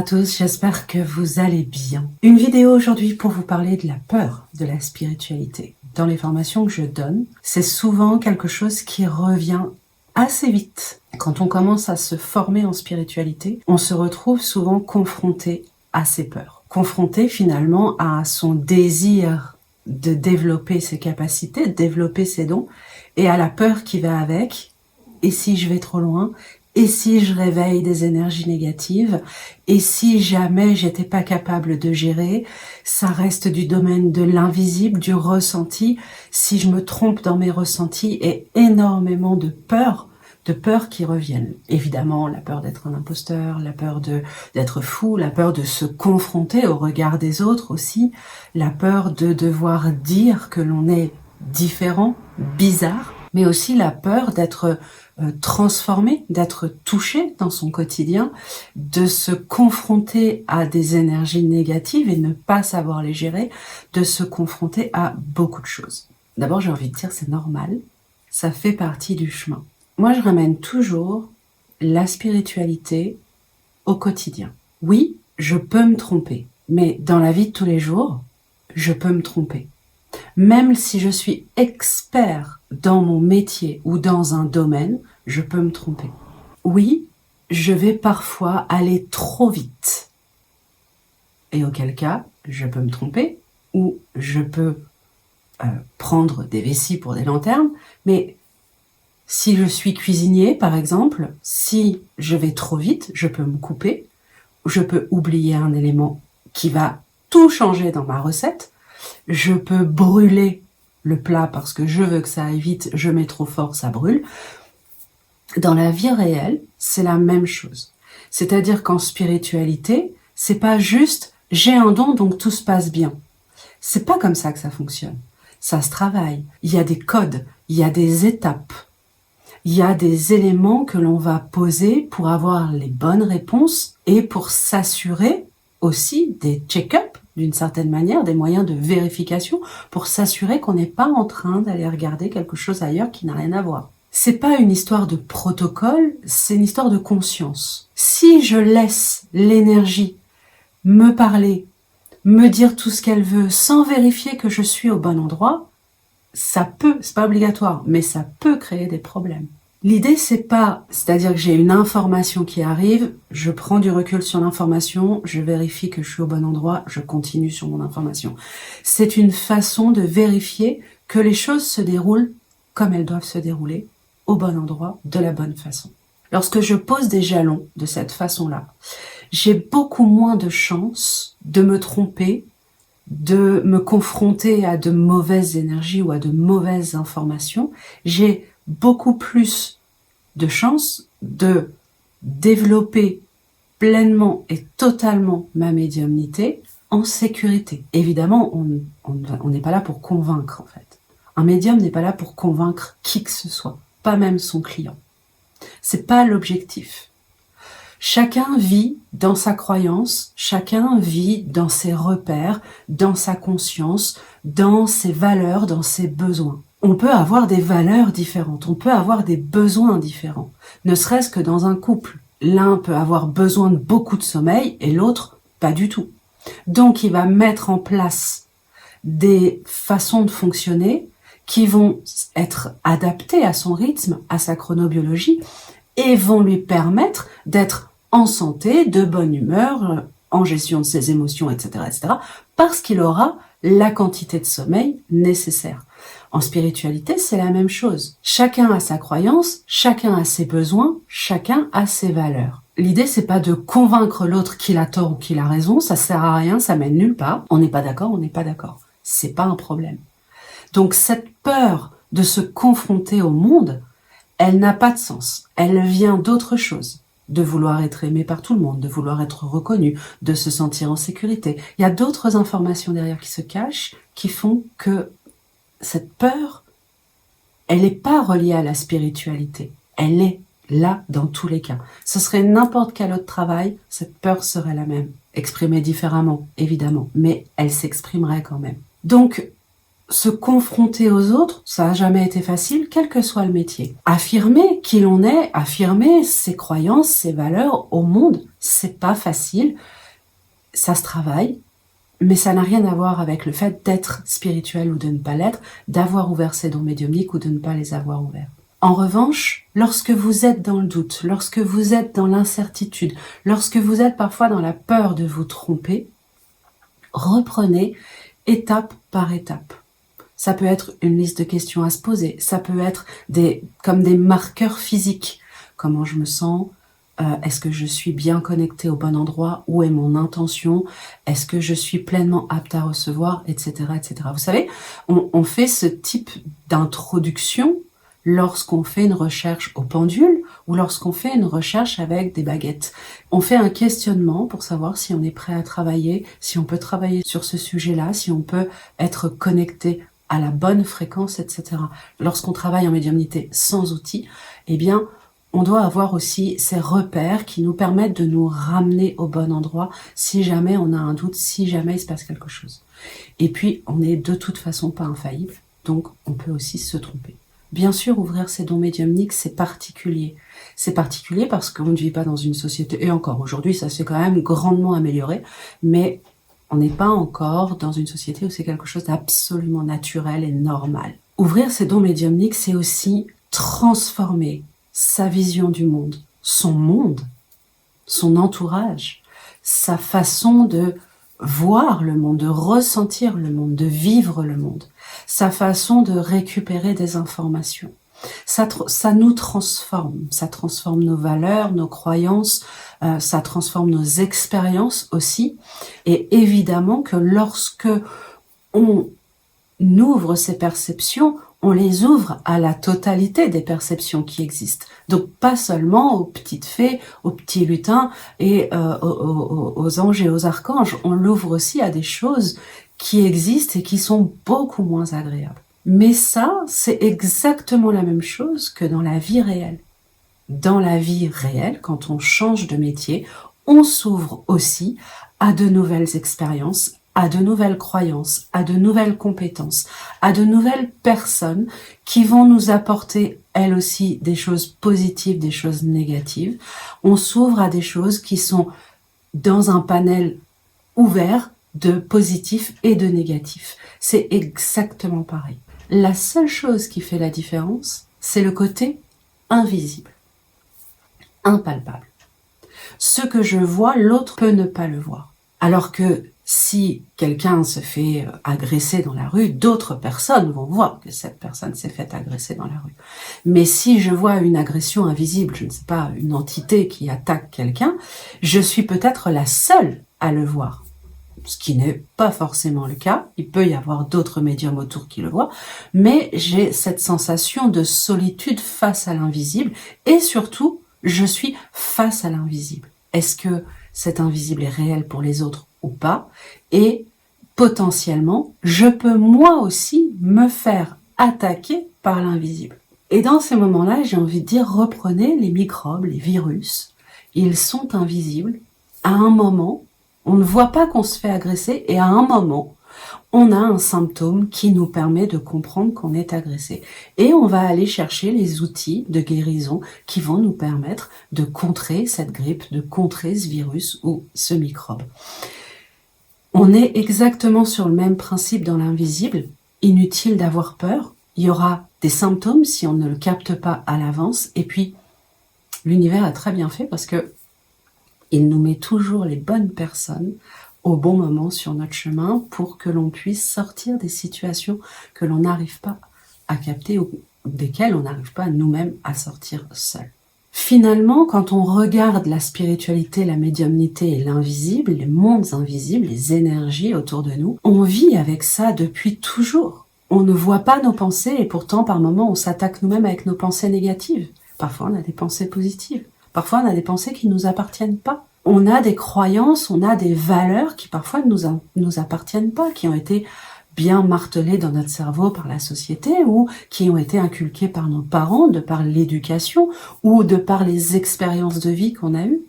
à tous, j'espère que vous allez bien. Une vidéo aujourd'hui pour vous parler de la peur de la spiritualité. Dans les formations que je donne, c'est souvent quelque chose qui revient assez vite. Quand on commence à se former en spiritualité, on se retrouve souvent confronté à ses peurs. Confronté finalement à son désir de développer ses capacités, de développer ses dons, et à la peur qui va avec. Et si je vais trop loin ? Et si je réveille des énergies négatives? Et si jamais j'étais pas capable de gérer? Ça reste du domaine de l'invisible, du ressenti. Si je me trompe dans mes ressentis, et énormément de peurs qui reviennent. Évidemment, la peur d'être un imposteur, la peur d'être fou, la peur de se confronter au regard des autres aussi, la peur de devoir dire que l'on est différent, bizarre, mais aussi la peur d'être transformé, d'être touché dans son quotidien, de se confronter à des énergies négatives et ne pas savoir les gérer, de se confronter à beaucoup de choses. D'abord, j'ai envie de dire, c'est normal, ça fait partie du chemin. Moi, je ramène toujours la spiritualité au quotidien. Oui, je peux me tromper, mais dans la vie de tous les jours, je peux me tromper. Même si je suis expert dans mon métier ou dans un domaine, je peux me tromper. Oui, je vais parfois aller trop vite. Et auquel cas, je peux me tromper ou je peux prendre des vessies pour des lanternes. Mais si je suis cuisinier, par exemple, si je vais trop vite, je peux me couper. Je peux oublier un élément qui va tout changer dans ma recette. Je peux brûler le plat parce que je veux que ça aille vite, je mets trop fort, ça brûle. Dans la vie réelle, c'est la même chose. C'est-à-dire qu'en spiritualité, c'est pas juste « j'ai un don donc tout se passe bien ». C'est pas comme ça que ça fonctionne. Ça se travaille. Il y a des codes, il y a des étapes. Il y a des éléments que l'on va poser pour avoir les bonnes réponses et pour s'assurer aussi des check-ups, d'une certaine manière, des moyens de vérification pour s'assurer qu'on n'est pas en train d'aller regarder quelque chose ailleurs qui n'a rien à voir. C'est pas une histoire de protocole, c'est une histoire de conscience. Si je laisse l'énergie me parler, me dire tout ce qu'elle veut sans vérifier que je suis au bon endroit, ça peut, c'est pas obligatoire, mais ça peut créer des problèmes. L'idée, c'est-à-dire que j'ai une information qui arrive, je prends du recul sur l'information, je vérifie que je suis au bon endroit, je continue sur mon information. C'est une façon de vérifier que les choses se déroulent comme elles doivent se dérouler, au bon endroit, de la bonne façon. Lorsque je pose des jalons de cette façon-là, j'ai beaucoup moins de chances de me tromper, de me confronter à de mauvaises énergies ou à de mauvaises informations. J'ai beaucoup plus de chances de développer pleinement et totalement ma médiumnité en sécurité. Évidemment, on n'est pas là pour convaincre en fait. Un médium n'est pas là pour convaincre qui que ce soit, pas même son client. C'est pas l'objectif. Chacun vit dans sa croyance, chacun vit dans ses repères, dans sa conscience, dans ses valeurs, dans ses besoins. On peut avoir des valeurs différentes, on peut avoir des besoins différents, ne serait-ce que dans un couple. L'un peut avoir besoin de beaucoup de sommeil et l'autre pas du tout. Donc il va mettre en place des façons de fonctionner qui vont être adaptées à son rythme, à sa chronobiologie et vont lui permettre d'être en santé, de bonne humeur, en gestion de ses émotions, etc., parce qu'il aura la quantité de sommeil nécessaire. En spiritualité, c'est la même chose. Chacun a sa croyance, chacun a ses besoins, chacun a ses valeurs. L'idée, c'est pas de convaincre l'autre qu'il a tort ou qu'il a raison, ça sert à rien, ça mène nulle part. On n'est pas d'accord, on n'est pas d'accord. C'est pas un problème. Donc cette peur de se confronter au monde, elle n'a pas de sens. Elle vient d'autre chose. De vouloir être aimé par tout le monde, de vouloir être reconnu, de se sentir en sécurité. Il y a d'autres informations derrière qui se cachent, qui font que cette peur, elle n'est pas reliée à la spiritualité. Elle est là dans tous les cas. Ce serait n'importe quel autre travail, cette peur serait la même. Exprimée différemment, évidemment, mais elle s'exprimerait quand même. Donc, se confronter aux autres, ça n'a jamais été facile, quel que soit le métier. Affirmer qui l'on est, affirmer ses croyances, ses valeurs au monde, c'est pas facile. Ça se travaille, mais ça n'a rien à voir avec le fait d'être spirituel ou de ne pas l'être, d'avoir ouvert ses dons médiumniques ou de ne pas les avoir ouverts. En revanche, lorsque vous êtes dans le doute, lorsque vous êtes dans l'incertitude, lorsque vous êtes parfois dans la peur de vous tromper, reprenez étape par étape. Ça peut être une liste de questions à se poser, ça peut être comme des marqueurs physiques. Comment je me sens ? Est-ce que je suis bien connectée au bon endroit ? Où est mon intention ? Est-ce que je suis pleinement apte à recevoir ? Etc. etc. Vous savez, on fait ce type d'introduction lorsqu'on fait une recherche au pendule ou lorsqu'on fait une recherche avec des baguettes. On fait un questionnement pour savoir si on est prêt à travailler, si on peut travailler sur ce sujet-là, si on peut être connecté à la bonne fréquence, etc. Lorsqu'on travaille en médiumnité sans outils, eh bien, on doit avoir aussi ces repères qui nous permettent de nous ramener au bon endroit si jamais on a un doute, si jamais il se passe quelque chose. Et puis, on n'est de toute façon pas infaillible, donc on peut aussi se tromper. Bien sûr, ouvrir ses dons médiumniques, c'est particulier. C'est particulier parce qu'on ne vit pas dans une société, et encore aujourd'hui, ça s'est quand même grandement amélioré, mais on n'est pas encore dans une société où c'est quelque chose d'absolument naturel et normal. Ouvrir ses dons médiumniques, c'est aussi transformer sa vision du monde, son entourage, sa façon de voir le monde, de ressentir le monde, de vivre le monde, sa façon de récupérer des informations. Ça nous transforme, ça transforme nos valeurs, nos croyances, ça transforme nos expériences aussi. Et évidemment que lorsque on ouvre ces perceptions, on les ouvre à la totalité des perceptions qui existent. Donc pas seulement aux petites fées, aux petits lutins et aux anges et aux archanges. On l'ouvre aussi à des choses qui existent et qui sont beaucoup moins agréables. Mais ça, c'est exactement la même chose que dans la vie réelle. Dans la vie réelle, quand on change de métier, on s'ouvre aussi à de nouvelles expériences, à de nouvelles croyances, à de nouvelles compétences, à de nouvelles personnes qui vont nous apporter, elles aussi, des choses positives, des choses négatives. On s'ouvre à des choses qui sont dans un panel ouvert de positifs et de négatifs. C'est exactement pareil. La seule chose qui fait la différence, c'est le côté invisible, impalpable. Ce que je vois, l'autre peut ne pas le voir. Alors que si quelqu'un se fait agresser dans la rue, d'autres personnes vont voir que cette personne s'est fait agresser dans la rue. Mais si je vois une agression invisible, je ne sais pas, une entité qui attaque quelqu'un, je suis peut-être la seule à le voir. Ce qui n'est pas forcément le cas, il peut y avoir d'autres médiums autour qui le voient, mais j'ai cette sensation de solitude face à l'invisible, et surtout, je suis face à l'invisible. Est-ce que cet invisible est réel pour les autres ou pas? Et potentiellement, je peux moi aussi me faire attaquer par l'invisible. Et dans ces moments-là, j'ai envie de dire, reprenez les microbes, les virus, ils sont invisibles. À un moment, on ne voit pas qu'on se fait agresser, et à un moment, on a un symptôme qui nous permet de comprendre qu'on est agressé. Et on va aller chercher les outils de guérison qui vont nous permettre de contrer cette grippe, de contrer ce virus ou ce microbe. On est exactement sur le même principe dans l'invisible. Inutile d'avoir peur. Il y aura des symptômes si on ne le capte pas à l'avance. Et puis, l'univers a très bien fait parce que il nous met toujours les bonnes personnes au bon moment sur notre chemin pour que l'on puisse sortir des situations que l'on n'arrive pas à capter ou desquelles on n'arrive pas nous-mêmes à sortir seul. Finalement, quand on regarde la spiritualité, la médiumnité et l'invisible, les mondes invisibles, les énergies autour de nous, on vit avec ça depuis toujours. On ne voit pas nos pensées et pourtant par moments on s'attaque nous-mêmes avec nos pensées négatives. Parfois on a des pensées positives. Parfois, on a des pensées qui ne nous appartiennent pas. On a des croyances, on a des valeurs qui parfois ne nous appartiennent pas, qui ont été bien martelées dans notre cerveau par la société ou qui ont été inculquées par nos parents, de par l'éducation ou de par les expériences de vie qu'on a eues.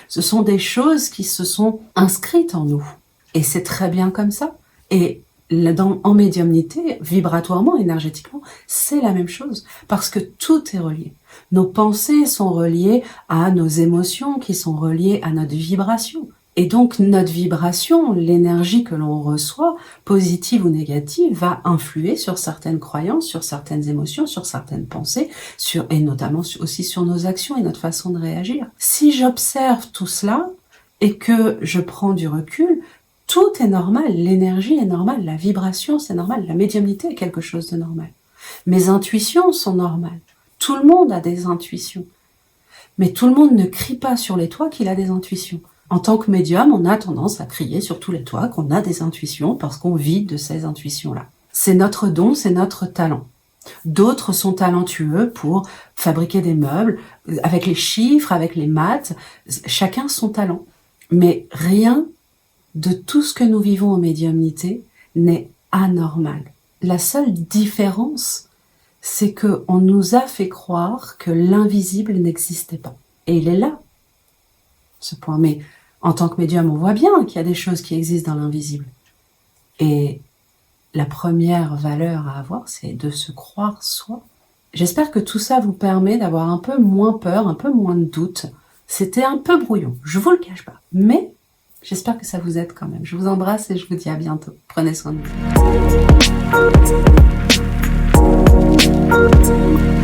Ce sont des choses qui se sont inscrites en nous. Et c'est très bien comme ça. Et En médiumnité, vibratoirement, énergétiquement, c'est la même chose, parce que tout est relié. Nos pensées sont reliées à nos émotions, qui sont reliées à notre vibration. Et donc notre vibration, l'énergie que l'on reçoit, positive ou négative, va influer sur certaines croyances, sur certaines émotions, sur certaines pensées, et notamment aussi sur nos actions et notre façon de réagir. Si j'observe tout cela et que je prends du recul, tout est normal, l'énergie est normale, la vibration c'est normal, la médiumnité est quelque chose de normal. Mes intuitions sont normales. Tout le monde a des intuitions. Mais tout le monde ne crie pas sur les toits qu'il a des intuitions. En tant que médium, on a tendance à crier sur tous les toits qu'on a des intuitions parce qu'on vit de ces intuitions-là. C'est notre don, c'est notre talent. D'autres sont talentueux pour fabriquer des meubles, avec les chiffres, avec les maths, chacun son talent. Mais rien de tout ce que nous vivons en médiumnité n'est anormal. La seule différence, c'est qu'on nous a fait croire que l'invisible n'existait pas. Et il est là, ce point. Mais en tant que médium, on voit bien qu'il y a des choses qui existent dans l'invisible. Et la première valeur à avoir, c'est de se croire soi. J'espère que tout ça vous permet d'avoir un peu moins peur, un peu moins de doute. C'était un peu brouillon, je vous le cache pas. Mais j'espère que ça vous aide quand même. Je vous embrasse et je vous dis à bientôt. Prenez soin de vous.